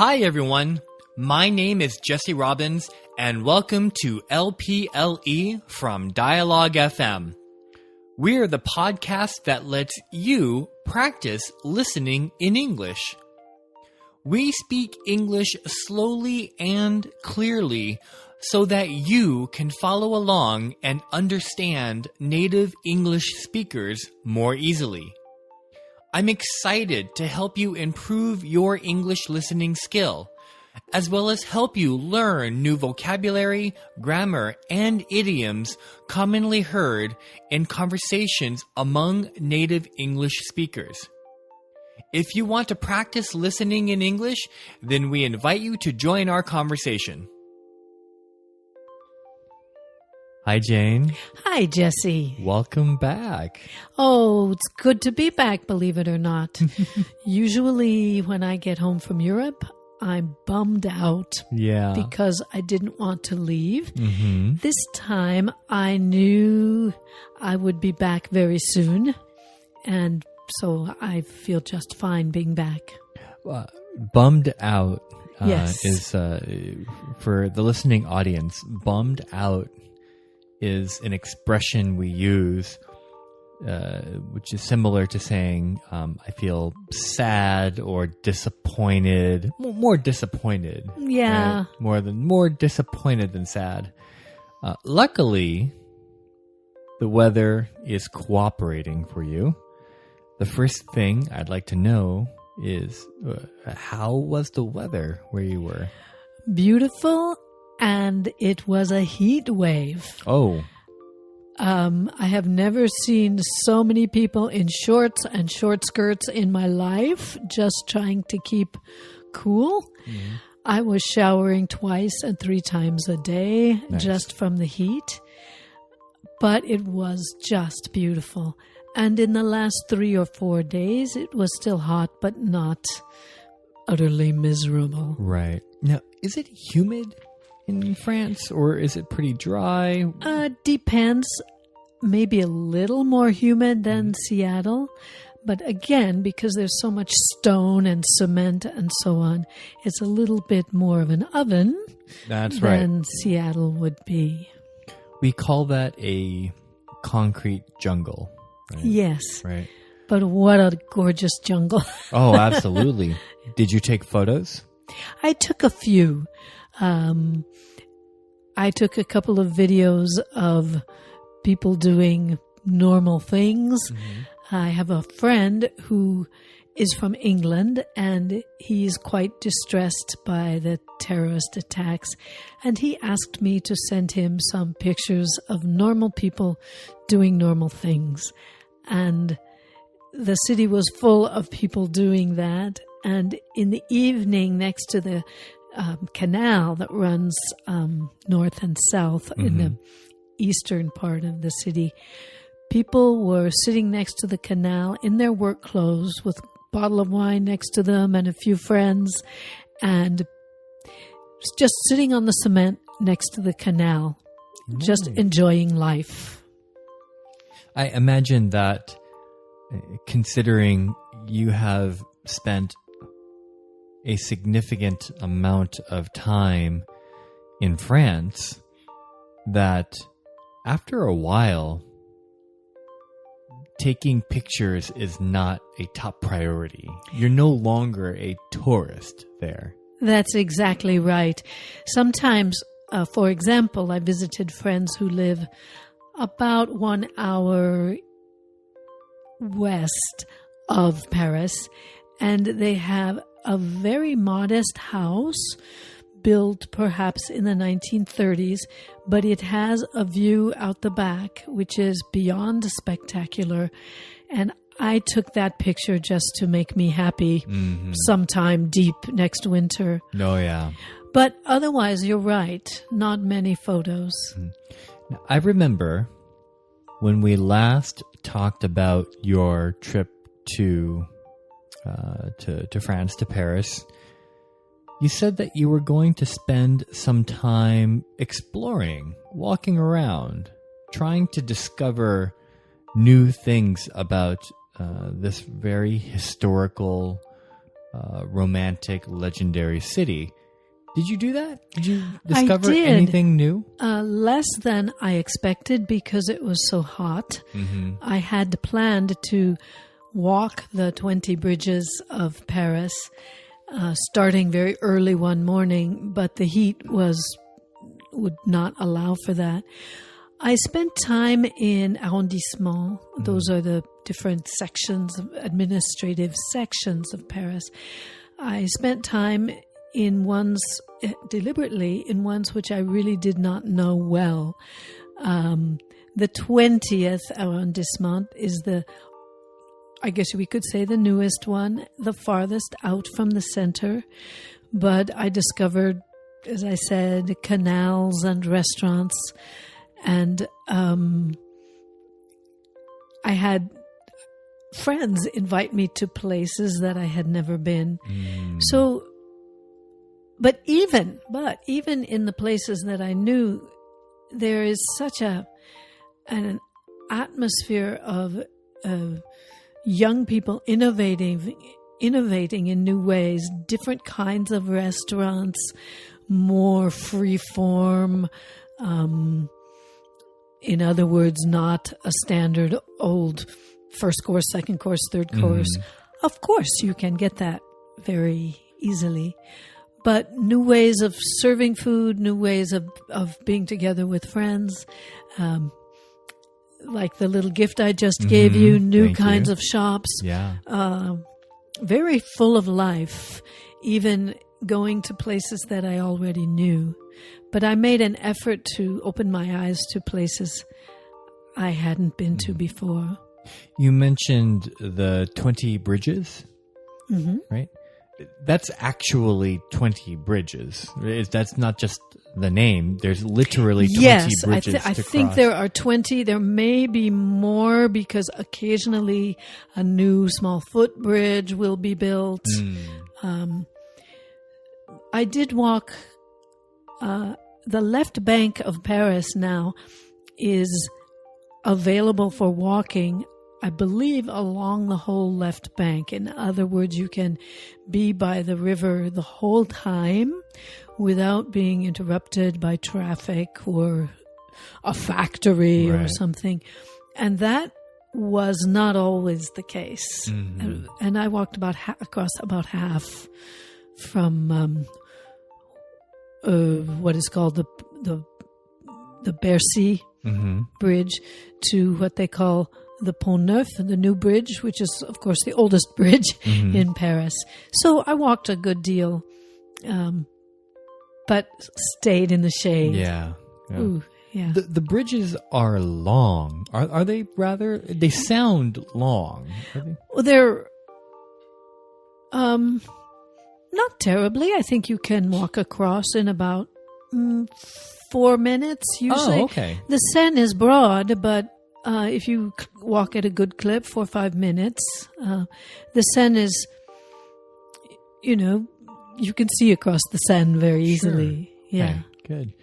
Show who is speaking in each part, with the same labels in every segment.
Speaker 1: Hi, everyone. My name is Jesse Robbins, and welcome to LPLE from Dialogue FM. We're the podcast that lets you practice listening in English. We speak English slowly and clearly so that you can follow along and understand native English speakers more easily. I'm excited to help you improve your English listening skill, as well as help you learn new vocabulary, grammar, and idioms commonly heard in conversations among native English speakers. If you want to practice listening in English, then we invite you to join our conversation. Hi, Jane.
Speaker 2: Hi, Jesse.
Speaker 1: Welcome back.
Speaker 2: Oh, it's good to be back, believe it or not. Usually when I get home from Europe, I'm bummed out because I didn't want to leave. Mm-hmm. This time I knew I would be back very soon, and so I feel just fine being back.
Speaker 1: Bummed out
Speaker 2: yes.
Speaker 1: is, for the listening audience, bummed out is an expression we use, which is similar to saying, I feel sad or disappointed, more disappointed.
Speaker 2: Yeah.
Speaker 1: Right? More disappointed than sad. Luckily, the weather is cooperating for you. The first thing I'd like to know is, how was the weather where you were?
Speaker 2: Beautiful. And it was a heat wave.
Speaker 1: Oh.
Speaker 2: I have never seen so many people in shorts and short skirts in my life, just trying to keep cool. Mm-hmm. I was showering 2 and 3 times a day, just from the heat. But it was just beautiful. And in the last 3 or 4 days, it was still hot, but not utterly miserable.
Speaker 1: Right. Now, is it humid in France, or is it pretty dry?
Speaker 2: Depends. Maybe a little more humid than Seattle. But again, because there's so much stone and cement and so on, it's a little bit more of an oven than Seattle would be.
Speaker 1: We call that a concrete jungle. Right?
Speaker 2: Yes.
Speaker 1: Right.
Speaker 2: But what a gorgeous jungle.
Speaker 1: Oh, absolutely. Did you take photos?
Speaker 2: I took a few. I took a couple of videos of people doing normal things. Mm-hmm. I have a friend who is from England, and he's quite distressed by the terrorist attacks. And he asked me to send him some pictures of normal people doing normal things. And the city was full of people doing that. And in the evening, next to the canal that runs north and south mm-hmm. in the eastern part of the city, people were sitting next to the canal in their work clothes with a bottle of wine next to them and a few friends, and just sitting on the cement next to the canal, just enjoying life.
Speaker 1: I imagine that, considering you have spent a significant amount of time in France, that after a while, taking pictures is not a top priority. You're no longer a tourist there.
Speaker 2: That's exactly right. Sometimes, for example, I visited friends who live about 1 hour west of Paris, and they have a very modest house built perhaps in the 1930s, but it has a view out the back, which is beyond spectacular. And I took that picture just to make me happy sometime deep next winter.
Speaker 1: Oh, yeah.
Speaker 2: But otherwise, you're right. Not many photos.
Speaker 1: Now, I remember when we last talked about your trip to France, to Paris, you said that you were going to spend some time exploring, walking around, trying to discover new things about this very historical romantic, legendary city. Did you do that? Did you discover
Speaker 2: I did.
Speaker 1: anything new?
Speaker 2: Less than I expected because it was so hot.
Speaker 1: Mm-hmm.
Speaker 2: I had planned to walk the 20 bridges of Paris, starting very early one morning, but the heat would not allow for that. I spent time in arrondissement. Those are the different sections, administrative sections of Paris. I spent time deliberately in ones which I really did not know well. The 20th arrondissement is I guess we could say the newest one, the farthest out from the center. But I discovered, as I said, canals and restaurants. And I had friends invite me to places that I had never been. So, but even in the places that I knew, there is such an atmosphere of young people innovating in new ways, different kinds of restaurants, more free form. In other words, not a standard old first course, second course, third course. Of course, you can get that very easily. But new ways of serving food, new ways of being together with friends, like the little gift I just gave you, new kinds of shops.
Speaker 1: Yeah.
Speaker 2: Very full of life, even going to places that I already knew. But I made an effort to open my eyes to places I hadn't been to before.
Speaker 1: You mentioned the 20 bridges, right? That's actually 20 bridges. That's not just the name. There's literally 20 bridges
Speaker 2: I think there are 20. There may be more because occasionally a new small footbridge will be built. I did walk... the left bank of Paris now is available for walking, I believe, along the whole left bank. In other words, you can be by the river the whole time without being interrupted by traffic or a factory or something. And that was not always the case. And I walked across about half from... what is called the Bercy bridge to what they call the Pont Neuf, the new bridge, which is, of course, the oldest bridge in Paris. So I walked a good deal, but stayed in the shade.
Speaker 1: Yeah.
Speaker 2: Ooh, yeah.
Speaker 1: The bridges are long. Are they rather? They sound long. Are they?
Speaker 2: Well, they're... not terribly. I think you can walk across in about 4 minutes usually.
Speaker 1: Oh, okay.
Speaker 2: The Seine is broad, but if you walk at a good clip, 4 or 5 minutes, the Seine is, you can see across the Seine very easily.
Speaker 1: Sure.
Speaker 2: Yeah.
Speaker 1: Okay, good.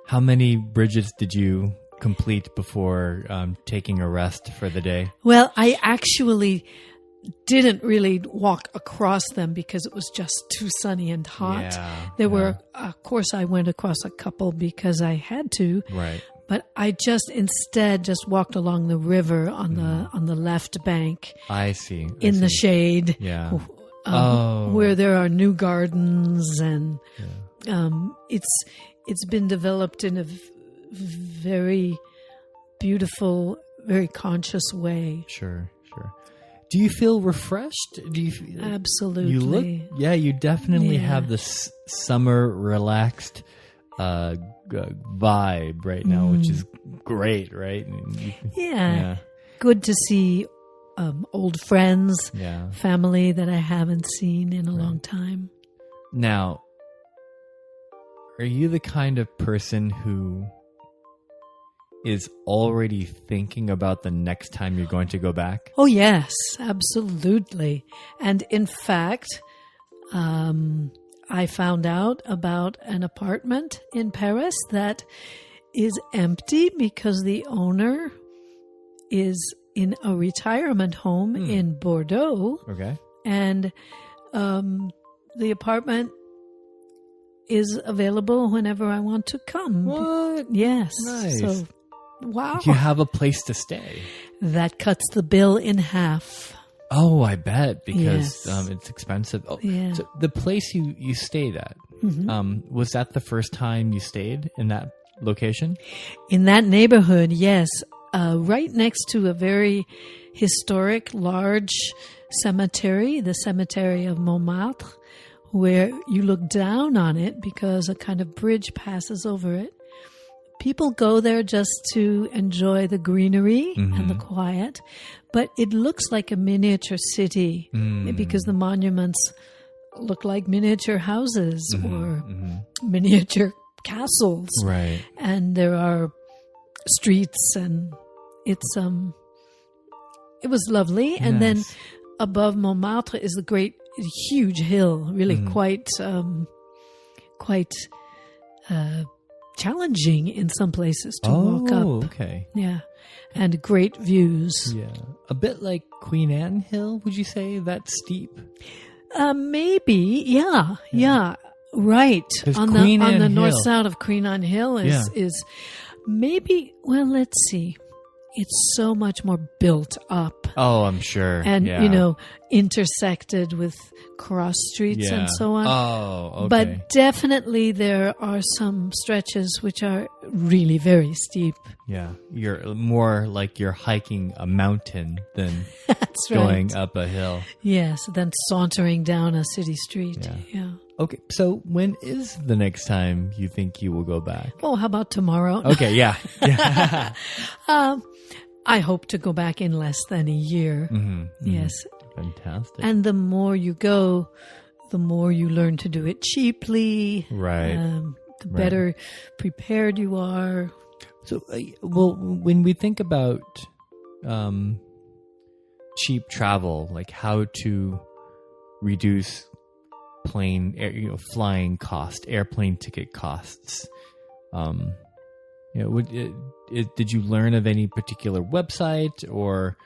Speaker 1: How many bridges did you complete before taking a rest for the day?
Speaker 2: Well, I actually didn't really walk across them because it was just too sunny and hot.
Speaker 1: Yeah,
Speaker 2: there were, of course, I went across a couple because I had to.
Speaker 1: Right.
Speaker 2: But I instead walked along the river on the left bank.
Speaker 1: I see.
Speaker 2: In the shade.
Speaker 1: Yeah.
Speaker 2: Where there are new gardens and it's been developed in a very beautiful, very conscious way.
Speaker 1: Sure. Do you feel refreshed?
Speaker 2: Absolutely.
Speaker 1: You definitely have this summer relaxed vibe right now, which is great, right?
Speaker 2: Yeah. Good to see old friends, family that I haven't seen in a long time.
Speaker 1: Now, are you the kind of person who is already thinking about the next time you're going to go back?
Speaker 2: Oh, yes, absolutely. And in fact, I found out about an apartment in Paris that is empty because the owner is in a retirement home in Bordeaux.
Speaker 1: Okay.
Speaker 2: And the apartment is available whenever I want to come.
Speaker 1: What?
Speaker 2: Yes.
Speaker 1: Nice.
Speaker 2: So, wow.
Speaker 1: You have a place to stay.
Speaker 2: That cuts the bill in half.
Speaker 1: Oh, I bet, because
Speaker 2: Yes.
Speaker 1: it's expensive. Oh,
Speaker 2: Yeah.
Speaker 1: so the place you stayed at, was that the first time you stayed in that location?
Speaker 2: In that neighborhood, yes. Right next to a very historic, large cemetery, the cemetery of Montmartre, where you look down on it because a kind of bridge passes over it. People go there just to enjoy the greenery and the quiet, but it looks like a miniature city because the monuments look like miniature houses or miniature castles.
Speaker 1: Right.
Speaker 2: And there are streets, and it was lovely. And then
Speaker 1: Nice.
Speaker 2: above Montmartre is the great, huge hill, really quite challenging in some places to walk up.
Speaker 1: Okay.
Speaker 2: Yeah, and great views.
Speaker 1: Yeah. A bit like Queen Anne Hill, would you say? That steep?
Speaker 2: Maybe, yeah, right.
Speaker 1: 'Cause
Speaker 2: On
Speaker 1: Queen
Speaker 2: the
Speaker 1: Anne
Speaker 2: north
Speaker 1: Hill-
Speaker 2: side of Queen Anne Hill is maybe. Well, let's see. It's so much more built up.
Speaker 1: Oh, I'm sure.
Speaker 2: And,
Speaker 1: yeah.
Speaker 2: intersected with cross streets
Speaker 1: Yeah.
Speaker 2: and so on.
Speaker 1: Oh, okay.
Speaker 2: But definitely there are some stretches which are really very steep.
Speaker 1: yeah. You're more like you're hiking a mountain than
Speaker 2: That's right.
Speaker 1: going up a hill.
Speaker 2: Yes, then sauntering down a city street.
Speaker 1: Yeah.
Speaker 2: Yeah.
Speaker 1: Okay. So when is the next time you think you will go back?
Speaker 2: Oh, how about tomorrow?
Speaker 1: Okay. Yeah. Yeah.
Speaker 2: I hope to go back in less than a year. Yes.
Speaker 1: Fantastic.
Speaker 2: And the more you go, the more you learn to do it cheaply.
Speaker 1: Right.
Speaker 2: The better prepared you are.
Speaker 1: So, well, when we think about cheap travel, like how to reduce flying cost, airplane ticket costs, did you learn of any particular website or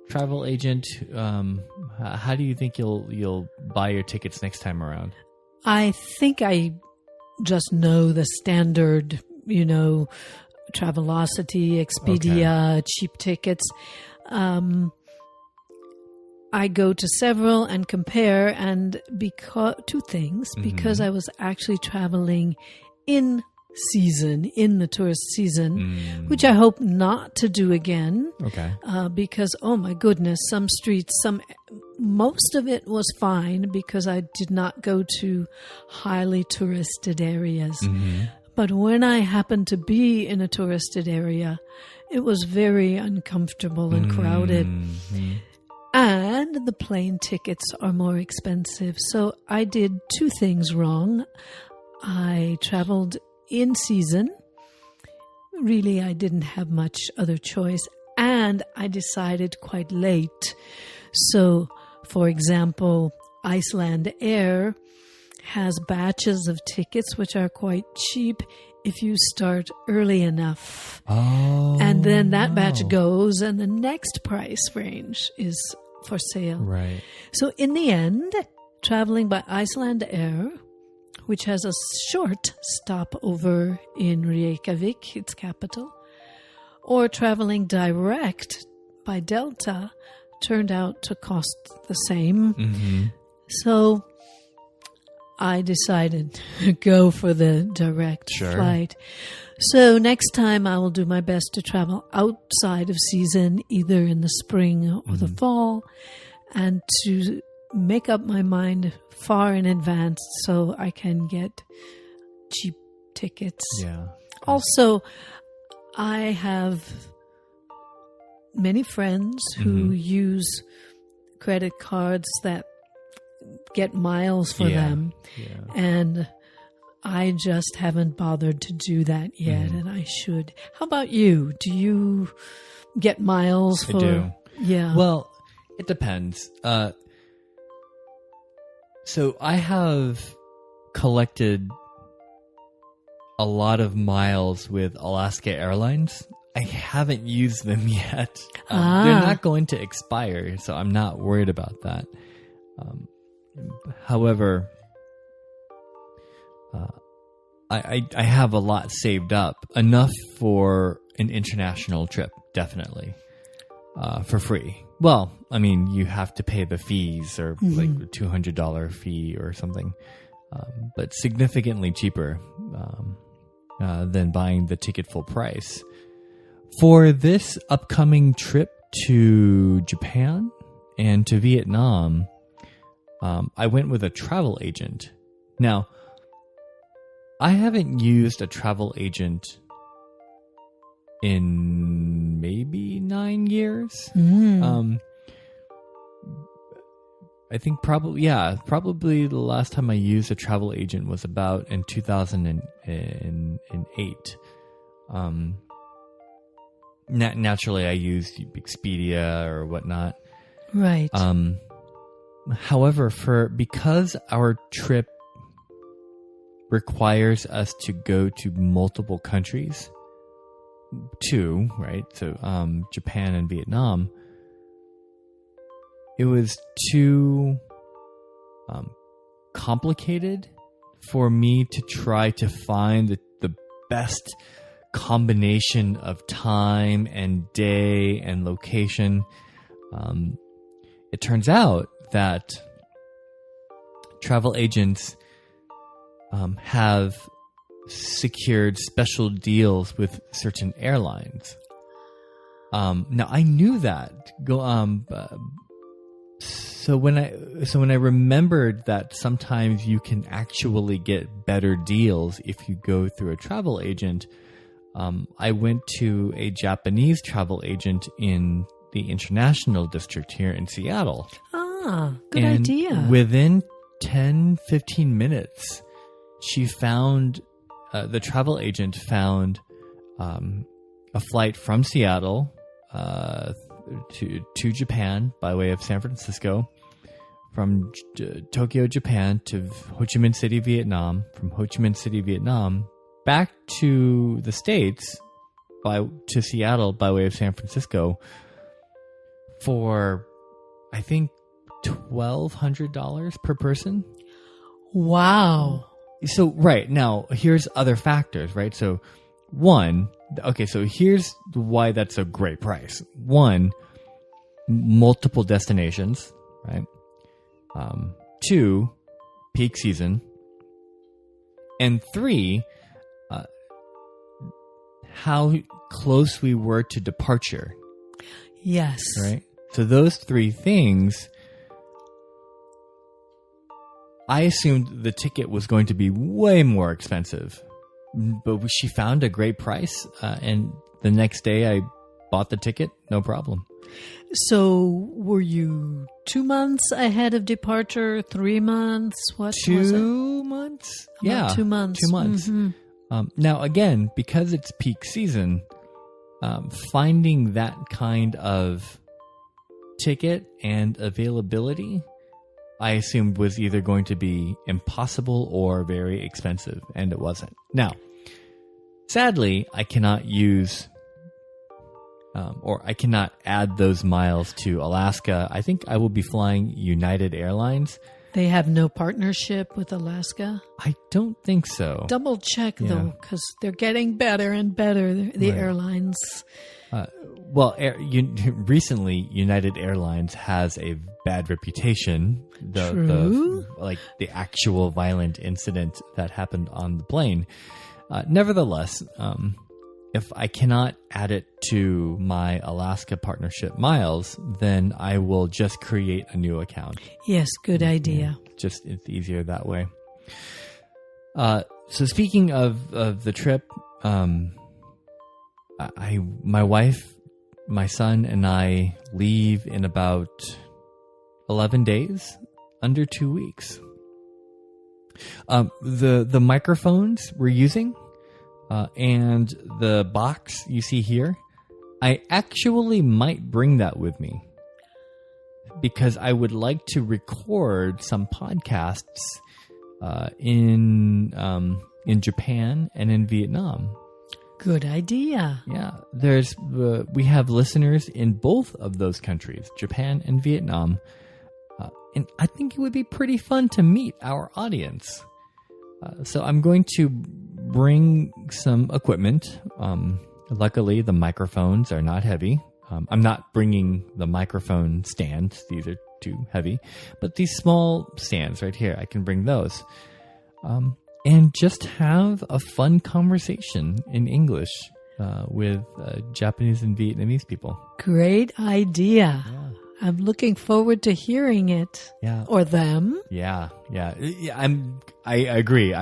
Speaker 1: travel agent? How do you think you'll buy your tickets next time around?
Speaker 2: I think I just know the standard, Travelocity, Expedia, cheap tickets. I go to several and compare, and two things, because I was actually traveling in the tourist season, which I hope not to do again.
Speaker 1: Okay.
Speaker 2: Because, oh my goodness, some streets, most of it was fine because I did not go to highly touristed areas. But when I happened to be in a touristed area, it was very uncomfortable and crowded. And the plane tickets are more expensive. So I did two things wrong. I traveled in season. Really, I didn't have much other choice. And I decided quite late. So, for example, Iceland Air has batches of tickets which are quite cheap if you start early enough.
Speaker 1: Oh.
Speaker 2: And then that batch goes and the next price range is for sale.
Speaker 1: Right.
Speaker 2: So in the end, traveling by Iceland Air, which has a short stopover in Reykjavik, its capital, or traveling direct by Delta, turned out to cost the same. So I decided to go for the direct flight. So next time I will do my best to travel outside of season, either in the spring or the fall, and to make up my mind far in advance so I can get cheap tickets.
Speaker 1: Yeah.
Speaker 2: Also, I have many friends who use credit cards that get miles for them.
Speaker 1: Yeah.
Speaker 2: And I just haven't bothered to do that yet, and I should. How about you? Do you get miles for...
Speaker 1: I do.
Speaker 2: Yeah.
Speaker 1: Well, it depends. So I have collected a lot of miles with Alaska Airlines. I haven't used them yet. They're not going to expire, so I'm not worried about that. However, I have a lot saved up, enough for an international trip, definitely, for free. Well, I mean, you have to pay the fees, or like a $200 fee or something, but significantly cheaper than buying the ticket full price. For this upcoming trip to Japan and to Vietnam, I went with a travel agent. Now, I haven't used a travel agent in maybe 9 years. I think probably the last time I used a travel agent was about in 2008. Naturally, I used Expedia or whatnot.
Speaker 2: Right.
Speaker 1: However, because our trip requires us to go to multiple countries, right? So, Japan and Vietnam, it was too complicated for me to try to find the best combination of time and day and location. It turns out that travel agents have secured special deals with certain airlines. Now I knew that. So when I remembered that sometimes you can actually get better deals if you go through a travel agent, I went to a Japanese travel agent in the International District here in Seattle.
Speaker 2: Good idea.
Speaker 1: Within 10-15 minutes, she found, the travel agent found a flight from Seattle to Japan by way of San Francisco, from Tokyo, Japan to Ho Chi Minh City, Vietnam, from Ho Chi Minh City, Vietnam, back to the States, to Seattle by way of San Francisco, for, I think, $1,200 per person.
Speaker 2: Wow.
Speaker 1: So, right, now, here's other factors, right? So, so here's why that's a great price. One, multiple destinations, right? Two, peak season. And three, how close we were to departure.
Speaker 2: Yes.
Speaker 1: Right? So those three things, I assumed the ticket was going to be way more expensive. But she found a great price, and the next day I bought the ticket, no problem.
Speaker 2: So were you 2 months ahead of departure, 3 months? What was it?
Speaker 1: 2 months?
Speaker 2: About 2 months.
Speaker 1: 2 months.
Speaker 2: Mm-hmm.
Speaker 1: Now, again, because it's peak season, finding that kind of ticket and availability, I assumed was either going to be impossible or very expensive, and it wasn't. Now, sadly, I cannot use, or I cannot add those miles to Alaska. I think I will be flying United Airlines.
Speaker 2: They have no partnership with Alaska?
Speaker 1: I don't think so.
Speaker 2: Double check, though, because they're getting better and better, the airlines.
Speaker 1: Recently, United Airlines has a bad reputation. The actual violent incident that happened on the plane. Nevertheless, if I cannot add it to my Alaska partnership miles, then I will just create a new account.
Speaker 2: Yes, good idea.
Speaker 1: Just it's easier that way. So speaking of the trip, my wife, my son, and I leave in about 11 days, under 2 weeks. The microphones we're using, and the box you see here, I actually might bring that with me because I would like to record some podcasts in Japan and in Vietnam.
Speaker 2: Good idea.
Speaker 1: Yeah, we have listeners in both of those countries, Japan and Vietnam. And I think it would be pretty fun to meet our audience. So I'm going to bring some equipment. Luckily, the microphones are not heavy. I'm not bringing the microphone stands. These are too heavy. But these small stands right here, I can bring those. And just have a fun conversation in English with Japanese and Vietnamese people.
Speaker 2: Great idea.
Speaker 1: Yeah.
Speaker 2: I'm looking forward to hearing it.
Speaker 1: Yeah.
Speaker 2: Or them.
Speaker 1: Yeah. I agree.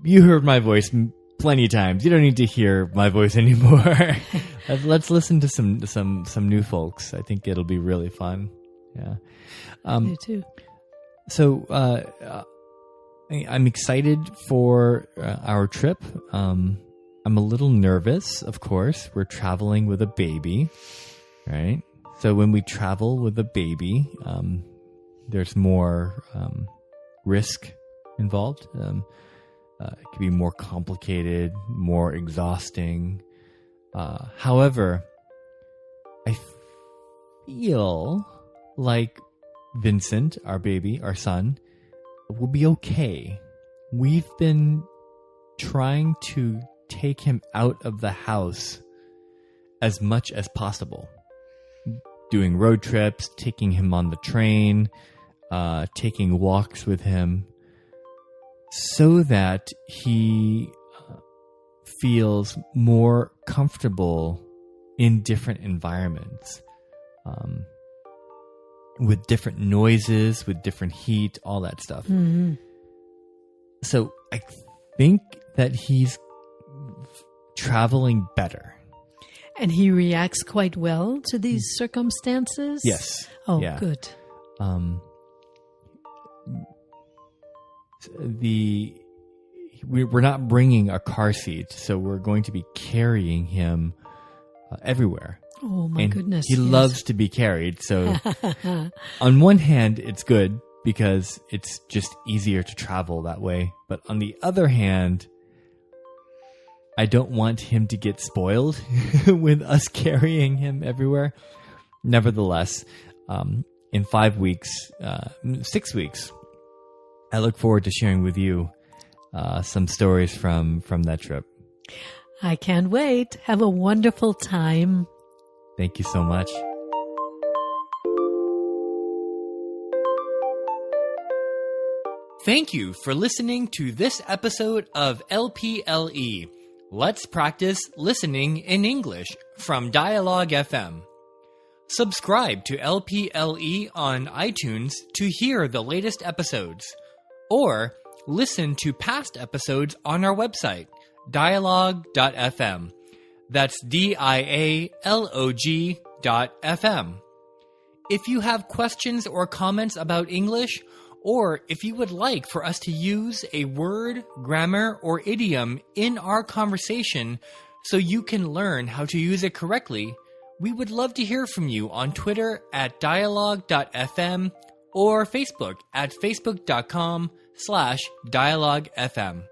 Speaker 1: You heard my voice plenty of times. You don't need to hear my voice anymore. Let's listen to some new folks. I think it'll be really fun. Yeah.
Speaker 2: Me too.
Speaker 1: So I'm excited for our trip. I'm a little nervous, of course. We're traveling with a baby, right? So when we travel with a baby, there's more risk involved. It can be more complicated, more exhausting. However, I feel like Vincent, our baby, our son, will be okay. We've been trying to take him out of the house as much as possible. Doing road trips, taking him on the train, taking walks with him, so that he feels more comfortable in different environments, with different noises, with different heat, all that stuff.
Speaker 2: Mm-hmm.
Speaker 1: So I think that he's traveling better.
Speaker 2: And he reacts quite well to these circumstances?
Speaker 1: Yes.
Speaker 2: Oh,
Speaker 1: yeah.
Speaker 2: good.
Speaker 1: We're not bringing a car seat, so we're going to be carrying him everywhere.
Speaker 2: Oh, my goodness.
Speaker 1: He loves to be carried. So on one hand, it's good because it's just easier to travel that way. But on the other hand, I don't want him to get spoiled with us carrying him everywhere. Nevertheless, in 5 weeks, 6 weeks, I look forward to sharing with you some stories from that trip.
Speaker 2: I can't wait. Have a wonderful time.
Speaker 1: Thank you so much. Thank you for listening to this episode of LPLE. Let's practice listening in English from Dialogue FM. Subscribe to LPLE on iTunes to hear the latest episodes, or listen to past episodes on our website, dialogue.fm. That's dialog.fm. If you have questions or comments about English, or if you would like for us to use a word, grammar, or idiom in our conversation so you can learn how to use it correctly, we would love to hear from you on Twitter at dialogue.fm or Facebook at facebook.com/dialoguefm.